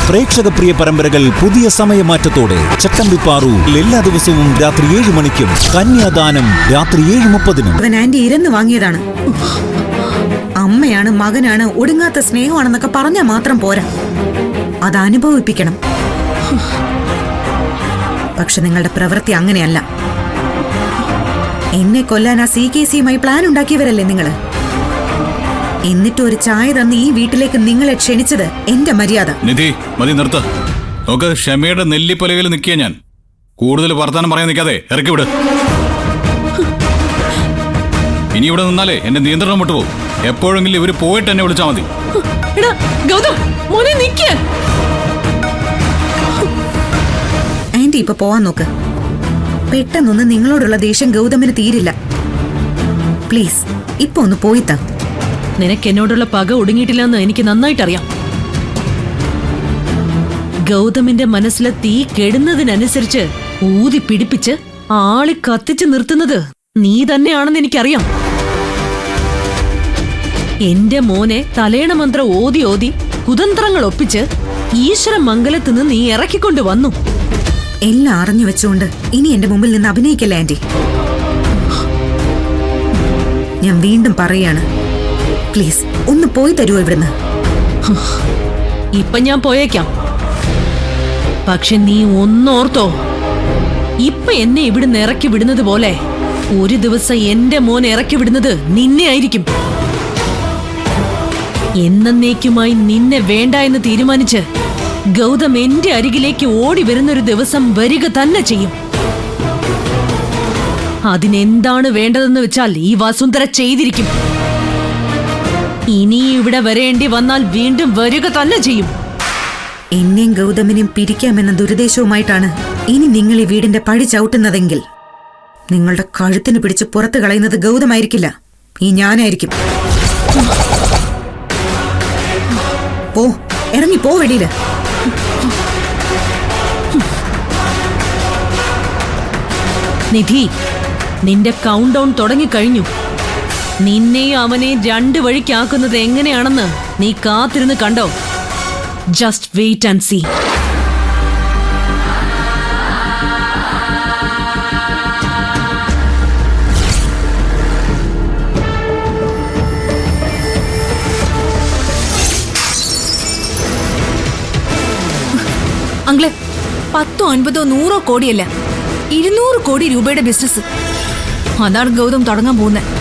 പ്രേക്ഷക പ്രിയ പരമ്പരകൾ പുതിയ സമയമാറ്റത്തോടെ ചട്ടമ്പിപ്പാറു എല്ലാ ദിവസവും രാത്രി 7 മണിക്കും കന്യാദാനം രാത്രി 7:30. അവൻ ആന്റി ഇരന്ന് വാങ്ങിയതാണ്. അമ്മയാണ് മകനാണ് ഒടുങ്ങാത്ത സ്നേഹമാണെന്നൊക്കെ പറഞ്ഞാൽ മാത്രം പോരാ, അത് അനുഭവിപ്പിക്കണം. പക്ഷെ നിങ്ങളുടെ പ്രവൃത്തി അങ്ങനെയല്ല. എന്നെ കൊല്ലാൻ ആ CKCയുമായി പ്ലാൻ ഉണ്ടാക്കിയവരല്ലേ നിങ്ങള്? എന്നിട്ട് ഒരു ചായ തന്ന് ഈ വീട്ടിലേക്ക് നിങ്ങളെ ക്ഷണിച്ചത് എന്റെ മര്യാദ. നിധി, മതി നിർത്ത. നോക്ക്, ക്ഷമയുടെ നെല്ലിപ്പലകയിൽ നിൽക്കിയ ഞാൻ. കൂടുതൽ വർത്തമാനം പറയാൻ നിൽക്കാതെ ഇറക്കി വിട്. ഇനി ഇവിടെ നിന്നാലേ എന്റെ നിയന്ത്രണം വിട്ടുപോകും. എപ്പോഴെങ്കിലും ഇവര് പോയിട്ട് എന്നെ വിളിച്ചാൽ മതി. ആന്റി ഇപ്പൊ പോവാൻ നോക്ക്. പെട്ടെന്നൊന്ന് നിങ്ങളോടുള്ള ദേഷ്യം ഗൗതമിന് തീരില്ല. പ്ലീസ് ഇപ്പൊ ഒന്ന് പോയിത്താ. നിനക്ക് എന്നോടുള്ള പക ഒടുങ്ങിയിട്ടില്ലെന്ന് എനിക്ക് നന്നായിട്ടറിയാം. ഗൗതമിന്റെ മനസ്സിലെ തീ കെടുന്നതിനനുസരിച്ച് ഊതി പിടിപ്പിച്ച് ആളി കത്തിച്ച് നിർത്തുന്നത് നീ തന്നെയാണെന്ന് എനിക്കറിയാം. എന്റെ മോനെ തലേണ മന്ത്രം ഓതി ഓതി കുതന്ത്രങ്ങൾ ഒപ്പിച്ച് ഈശ്വര മംഗലത്തുനിന്ന് നീ ഇറക്കിക്കൊണ്ട് വന്നു. എല്ലാം അറിഞ്ഞു വെച്ചുകൊണ്ട് ഇനി എന്റെ മുമ്പിൽ നിന്ന് അഭിനയിക്കല്ലേ ആന്റി. ഞാൻ വീണ്ടും പറയാണ്, പ്ലീസ് ഒന്ന് പോയി തരുമോ ഇവിടുന്ന്? ഇപ്പൊ ഞാൻ പോയേക്കാം. പക്ഷെ നീ ഒന്നോർത്തോ, ഇപ്പൊ എന്നെ ഇവിടുന്ന് ഇറക്കി വിടുന്നത് പോലെ ഒരു ദിവസം എന്റെ മോനെ ഇറക്കി വിടുന്നത് നിന്നെ ആയിരിക്കും. എന്നേക്കുമായി നിന്നെ വേണ്ട എന്ന് തീരുമാനിച്ച് ഗൗതം എന്റെ അരികിലേക്ക് ഓടി വരുന്നൊരു ദിവസം വരിക തന്നെ ചെയ്യും. അതിനെന്താണ് വേണ്ടതെന്ന് വെച്ചാൽ ഈ വസുന്ധര ചെയ്തിരിക്കും. ഇനി ഇവിടെ വരേണ്ടി വന്നാൽ വീണ്ടും വരിക തന്നെ ചെയ്യും. എന്നെയും ഗൗതമിനെയും പിരിക്കാമെന്ന ദുരുദ്ദേശവുമായിട്ടാണ് ഇനി നിങ്ങൾ ഈ വീടിന്റെ പഴി ചവിട്ടുന്നതെങ്കിൽ നിങ്ങളുടെ കഴുത്തിന് പിടിച്ച് പുറത്തു കളയുന്നത് ഗൗതമായിരിക്കില്ല, ഈ ഞാനായിരിക്കും. പോ, ഇറങ്ങി പോ വെളിയില്. നിധി, നിന്റെ കൗണ്ട് ഡൗൺ തുടങ്ങിക്കഴിഞ്ഞു. നിന്നെയും അവനെയും 2 വഴിക്കാക്കുന്നത് എങ്ങനെയാണെന്ന് നീ കാത്തിരുന്ന് കണ്ടോ. Just wait and see. അങ്കിളെ, 10, 50, 100 കോടിയല്ല, 200 കോടി രൂപയുടെ ബിസിനസ്. അതാണ് ഗൗതം തുടങ്ങാൻ പോകുന്നത്.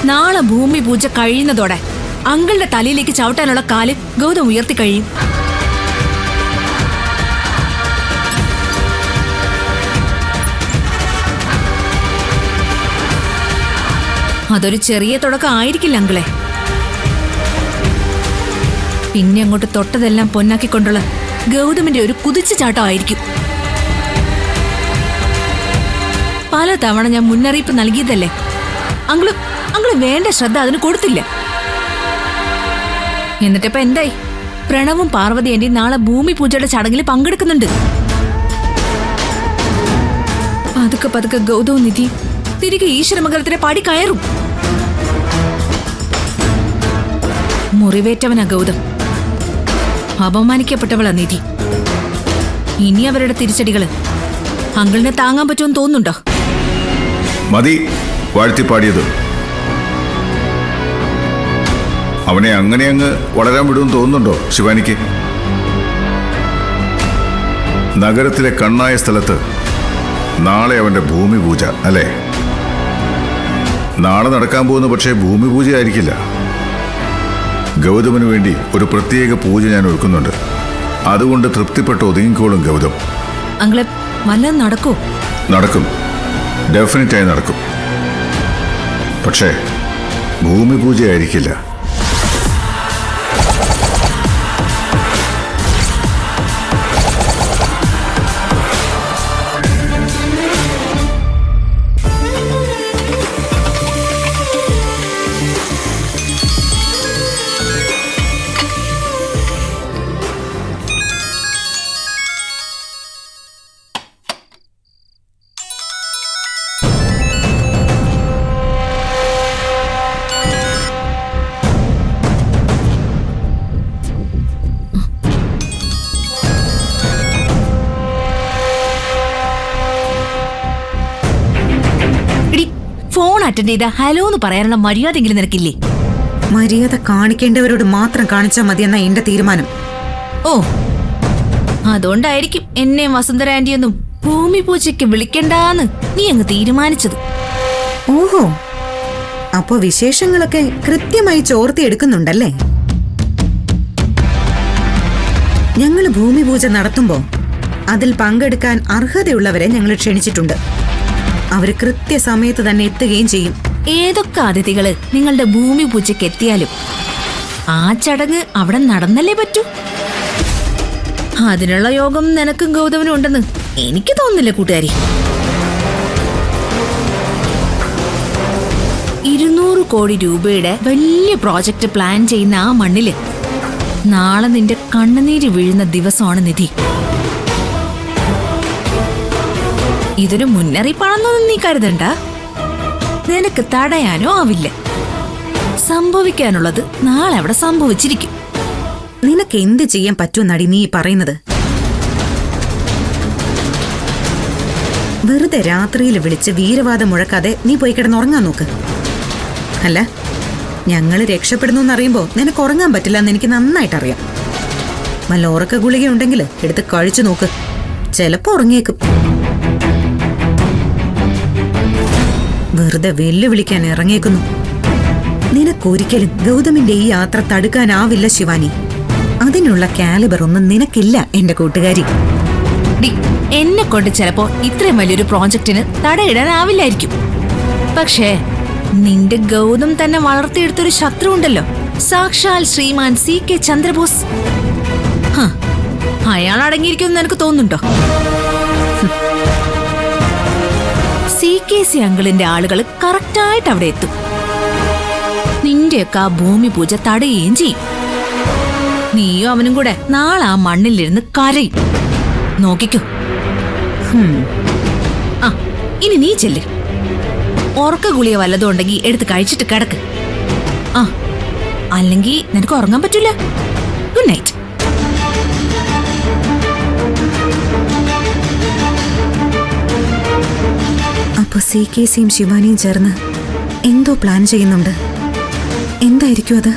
നാളെ ഭൂമി പൂജ കഴിയുന്നതോടെ അങ്കിളുടെ തലയിലേക്ക് ചവിട്ടാനുള്ള കാല് ഗൗതം ഉയർത്തി കഴിയും. അതൊരു ചെറിയ തുടക്കം ആയിരിക്കില്ല അങ്കിളെ. പിന്നെ അങ്ങോട്ട് തൊട്ടതെല്ലാം പൊന്നാക്കിക്കൊണ്ടുള്ള ഗൗതമിന്റെ ഒരു കുതിച്ചു ചാട്ടമായിരിക്കും. പല തവണ ഞാൻ മുന്നറിയിപ്പ് നൽകിയതല്ലേ. അങ്കിള് വേണ്ട ശ്രദ്ധ അതിന് കൊടുത്തില്ല. എന്നിട്ടിപ്പ എന്തായി? പ്രണവും പാർവതി എന്റെ നാളെ ഭൂമി പൂജയുടെ ചടങ്ങിൽ പങ്കെടുക്കുന്നുണ്ട്. പതുക്കെ പതുക്കെ ഗൗതവും നിധി തിരികെ ഈശ്വരമംഗലത്തിന്റെ പടി കയറും. മുറിവേറ്റവനാ ഗൗതം, അപമാനിക്കപ്പെട്ടവളാ നിധി. ഇനി അവരുടെ തിരിച്ചടികള് അങ്കിളിനെ താങ്ങാൻ പറ്റുമെന്ന് തോന്നുന്നുണ്ടോ? മതി വാഴ്ത്തിപ്പാടിയത്. അവനെ അങ്ങനെ അങ്ങ് വളരാൻ വിടുമെന്ന് തോന്നുന്നുണ്ടോ ശിവാനിക്ക്? നഗരത്തിലെ കണ്ണായ സ്ഥലത്ത് നാളെ അവന്റെ ഭൂമി പൂജ അല്ലേ? നാളെ നടക്കാൻ പോകുന്ന പക്ഷേ ഭൂമി പൂജയായിരിക്കില്ല. ഗൗതമിന് വേണ്ടി ഒരു പ്രത്യേക പൂജ ഞാൻ ഒരുക്കുന്നുണ്ട്. അതുകൊണ്ട് തൃപ്തിപ്പെട്ട് ഒതുങ്ങിക്കോളും ഗൗതം. അങ്കിളെ, വല്ലതും നടക്കൂ? നടക്കും, ഡെഫിനറ്റായി നടക്കും. പക്ഷേ ഭൂമി പൂജയായിരിക്കില്ല. അറ്റൻഡ് ചെയ്ത ഹലോ എന്ന് പറയാനുള്ള മര്യാദയെങ്കിലും നിനക്കില്ലേ? മര്യാദ കാണിക്കേണ്ടവരോട് മാത്രം കാണിച്ചാൽ മതിയെന്ന എന്റെ തീരുമാനം. ഓ, അതുകൊണ്ടായിരിക്കും എന്നെയും വസുന്ധര ആന്റിയൊന്നും ഭൂമി പൂജയ്ക്ക് വിളിക്കണ്ടാന്ന് നീ അങ്ങ് തീരുമാനിച്ചത്. ഓഹോ, അപ്പോ വിശേഷങ്ങളൊക്കെ കൃത്യമായി ചോർത്തിയെടുക്കുന്നുണ്ടല്ലേ? ഞങ്ങൾ ഭൂമി പൂജ നടത്തുമ്പോ അതിൽ പങ്കെടുക്കാൻ അർഹതയുള്ളവരെ ഞങ്ങൾ ക്ഷണിച്ചിട്ടുണ്ട്. അവര് കൃത്യസമയത്ത് തന്നെ എത്തുകയും ചെയ്യും. ഏതൊക്കെ അതിഥികള് നിങ്ങളുടെ ഭൂമി പൂജയ്ക്ക് എത്തിയാലും ആ ചടങ്ങ് അവിടെ നടന്നല്ലേ പറ്റൂ. അതിനുള്ള യോഗം നിനക്കും ഗൗതമനും ഉണ്ടെന്ന് എനിക്ക് തോന്നുന്നില്ല കൂട്ടുകാരി. 200 കോടി രൂപയുടെ വലിയ പ്രോജക്റ്റ് പ്ലാൻ ചെയ്യുന്ന ആ മണ്ണില് നാളെ നിന്റെ കണ്ണുനീര് വീഴുന്ന ദിവസമാണ് നിധി. ഇതൊരു മുന്നറിയിപ്പാണെന്നൊന്നും നീ കരുതണ്ട. നിനക്ക് തടയാനോ ആവില്ല. സംഭവിക്കാനുള്ളത് നാളെ അവിടെ സംഭവിച്ചിരിക്കും. നിനക്ക് എന്ത് ചെയ്യാൻ പറ്റുമെന്നാടി നീ പറയുന്നത്? വെറുതെ രാത്രിയിൽ വിളിച്ച് വീരവാദം മുഴക്കാതെ നീ പോയി കിടന്നുറങ്ങാൻ നോക്ക്. അല്ല, ഞങ്ങള് രക്ഷപ്പെടുന്നു എന്നറിയുമ്പോ നിനക്ക് ഉറങ്ങാൻ പറ്റില്ല എന്ന് എനിക്ക് നന്നായിട്ടറിയാം. വല്ല ഉറക്ക ഗുളിക ഉണ്ടെങ്കിൽ എടുത്ത് കഴിച്ചു നോക്ക്, ചിലപ്പോ ഉറങ്ങിയേക്കും. വെറുതെ വെല്ലുവിളിക്കാൻ ഇറങ്ങിയേക്കുന്നു. നിനക്കൊരിക്കലും ഗൗതമിന്റെ ഈ യാത്ര തടുക്കാനാവില്ല ശിവാനി. അതിനുള്ള കാലിബർ ഒന്നും നിനക്കില്ല എന്റെ കൂട്ടുകാരി. എന്നെ കൊണ്ട് ചിലപ്പോ ഇത്രയും വലിയൊരു പ്രോജക്റ്റിന് തടയിടാനാവില്ലായിരിക്കും. പക്ഷേ നിന്റെ ഗൗതം തന്നെ വളർത്തിയെടുത്തൊരു ശത്രു ഉണ്ടല്ലോ, സാക്ഷാൽ ശ്രീമാൻ CK ചന്ദ്രബോസ്. അയാൾ അടങ്ങിയിരിക്കുമെന്ന് നിനക്ക് തോന്നുന്നുണ്ടോ? CKC അങ്കിളിന്റെ ആളുകൾ കറക്റ്റായിട്ട് അവിടെ എത്തും. നിന്റെയൊക്കെ ആ ഭൂമി പൂജ തടയുകയും ചെയ്യും. നീയും അവനും കൂടെ നാളെ ആ മണ്ണിലിരുന്ന് കരയും. നോക്കിക്കോ. ആ, ഇനി നീ ചെല്ല്. ഉറക്ക ഗുളിക വല്ലതും ഉണ്ടെങ്കിൽ എടുത്ത് കഴിച്ചിട്ട് കിടക്ക്. ആ, അല്ലെങ്കിൽ നിനക്ക് ഉറങ്ങാൻ പറ്റില്ല. Good night. അപ്പൊ CKCയും ശിവാനിയും ചേർന്ന് എന്തോ പ്ലാൻ ചെയ്യുന്നുണ്ട്. എന്തായിരിക്കും അത്?